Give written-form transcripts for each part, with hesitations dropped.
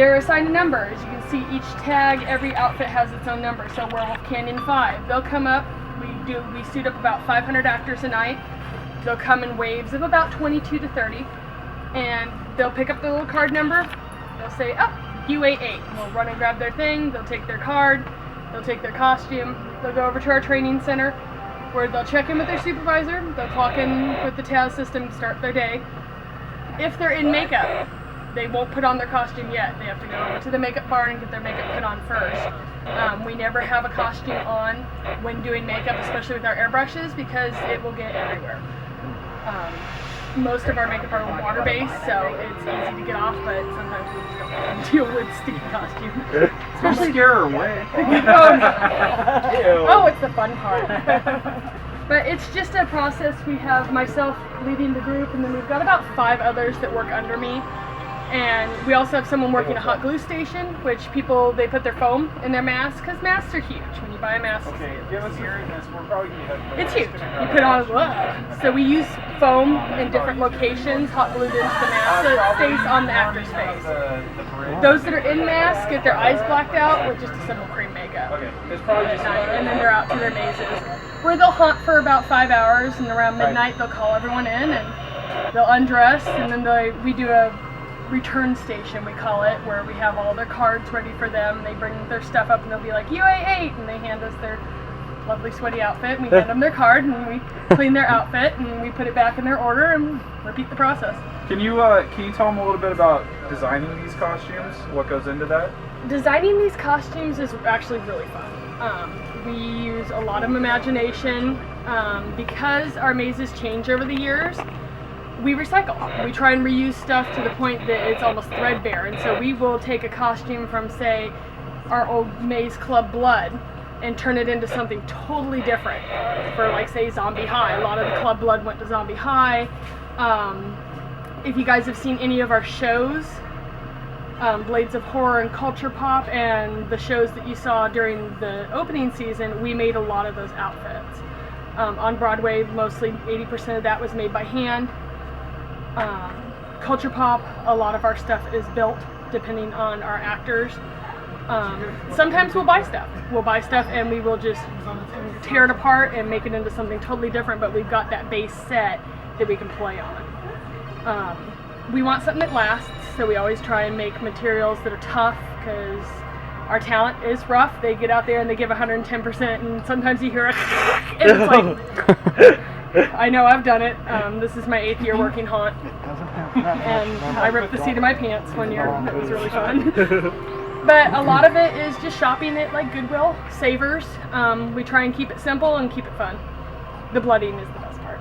they're assigned a number. As you can see, each tag, every outfit has its own number. So Werewolf Canyon 5, they'll come up. We suit up about 500 actors a night. They'll come in waves of about 22 to 30, and they'll pick up their little card number. They'll say, "Oh, UA8." We'll run and grab their thing. They'll take their card. They'll take their costume. They'll go over to our training center, where they'll check in with their supervisor. They'll clock in with the TAS system to start their day. If they're in makeup, they won't put on their costume yet. They have to go over to the makeup bar and get their makeup put on first. We never have a costume on when doing makeup, especially with our airbrushes, because it will get everywhere. Most of our makeup are water-based, so it's easy to get off, but sometimes we just don't want to deal with sticky costumes. Especially scare her away. Oh, it's the fun part. But it's just a process. We have myself leading the group, and then we've got about 5 others that work under me. And we also have someone working a hot glue station, which they put their foam in their masks, because masks are huge. When you buy a mask, Okay, give us your this. We're probably going to have it's huge. You put on, so we use foam in different locations, hot glued into the mask, so it stays on the actor's face. Those that are in masks get their eyes blacked out with just a simple cream makeup. Okay, it's probably just and then they're out to their mazes, where they'll haunt for about 5 hours, and around midnight they'll call everyone in, and they'll undress, and then we do a return station, we call it, where we have all their cards ready for them. They bring their stuff up and they'll be like, UA8, and they hand us their lovely sweaty outfit, and we hand them their card, and we clean their outfit, and we put it back in their order, and repeat the process. Can you tell them a little bit about designing these costumes? What goes into that? Designing these costumes is actually really fun. We use a lot of imagination. Because our mazes change over the years, we recycle. We try and reuse stuff to the point that it's almost threadbare, and so we will take a costume from, say, our old Maze Club Blood and turn it into something totally different for, like, say, Zombie High. A lot of the Club Blood went to Zombie High. If you guys have seen any of our shows, Blades of Horror and Culture Pop, and the shows that you saw during the opening season, we made a lot of those outfits. On Broadway, mostly 80% of that was made by hand. Culture Pop, a lot of our stuff is built depending on our actors. Sometimes we'll buy stuff. And we will just tear it apart and make it into something totally different, but we've got that base set that we can play on. We want something that lasts, so we always try and make materials that are tough, because our talent is rough. They get out there and they give 110%, and sometimes you hear it, and it's like, I know, I've done it. This is my 8th year working haunt, and I ripped the seat of my pants one year. It was really fun. But a lot of it is just shopping at, like, Goodwill, Savers. We try and keep it simple and keep it fun. The blooding is the best part.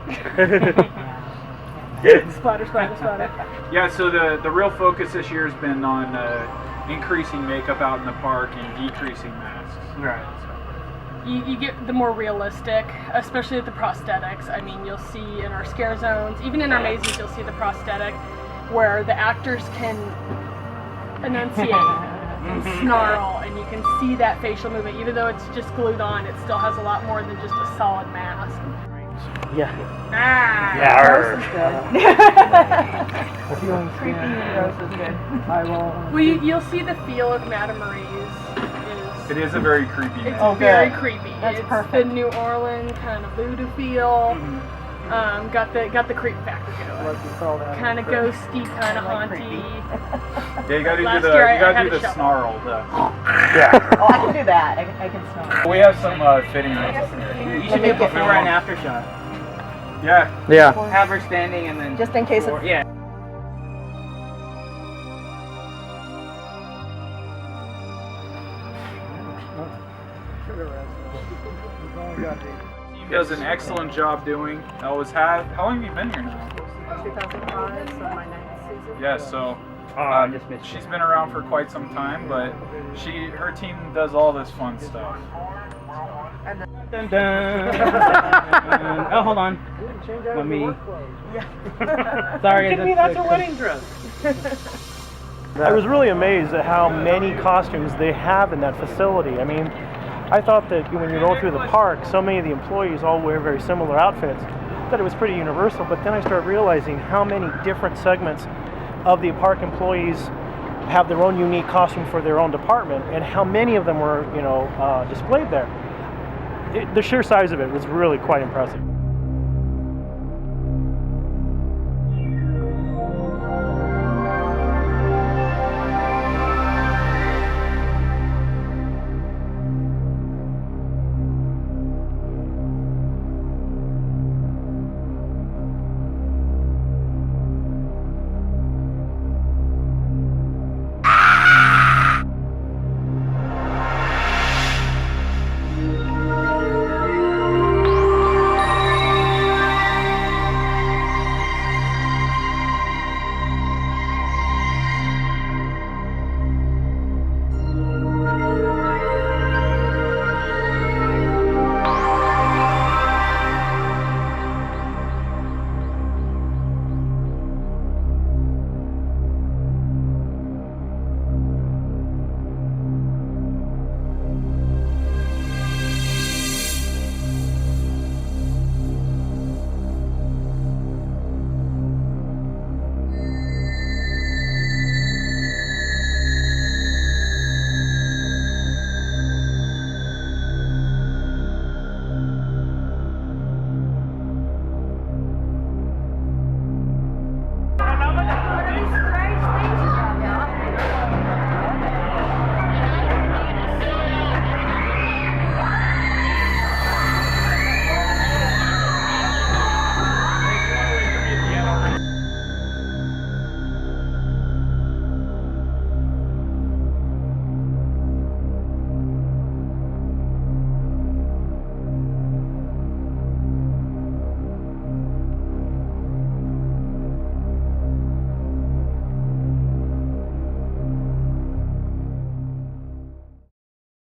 Splatter, splatter, splatter. Yeah, so the real focus this year has been on increasing makeup out in the park and decreasing masks. Right. You get the more realistic, especially with the prosthetics. I mean, you'll see in our scare zones, even in our mazes, you'll see the prosthetic where the actors can enunciate and snarl, and you can see that facial movement. Even though it's just glued on, it still has a lot more than just a solid mask. Yeah. Gross is good. Creepy and gross is good. I will. Well, you'll see the feel of Madame Marie's. It is a very creepy It's mask. very creepy. That's it's perfect. the New Orleans kind of voodoo feel. Got the creep factor to it. Kind of ghosty, kind of haunty. Yeah, you gotta Last do year I had the a shovel. snarl. Yeah. Oh, I can do that. I can smell. We have some fitting rooms. You should do before and after shot. Yeah. Yeah. Have her standing and then... Just in case it's... Yeah. Team does an excellent job doing. Always have. How long have you been here now? 2005, so my 9th season. Yeah, so I just missed she's been around for quite some time, but her team does all this fun stuff. Dun, dun. Oh, hold on. Let me... Sorry, that's a wedding dress. I was really amazed at how many costumes they have in that facility. I mean, I thought that when you roll through the park, so many of the employees all wear very similar outfits, that it was pretty universal, but then I started realizing how many different segments of the park employees have their own unique costume for their own department, and how many of them were, displayed there. The sheer size of it was really quite impressive.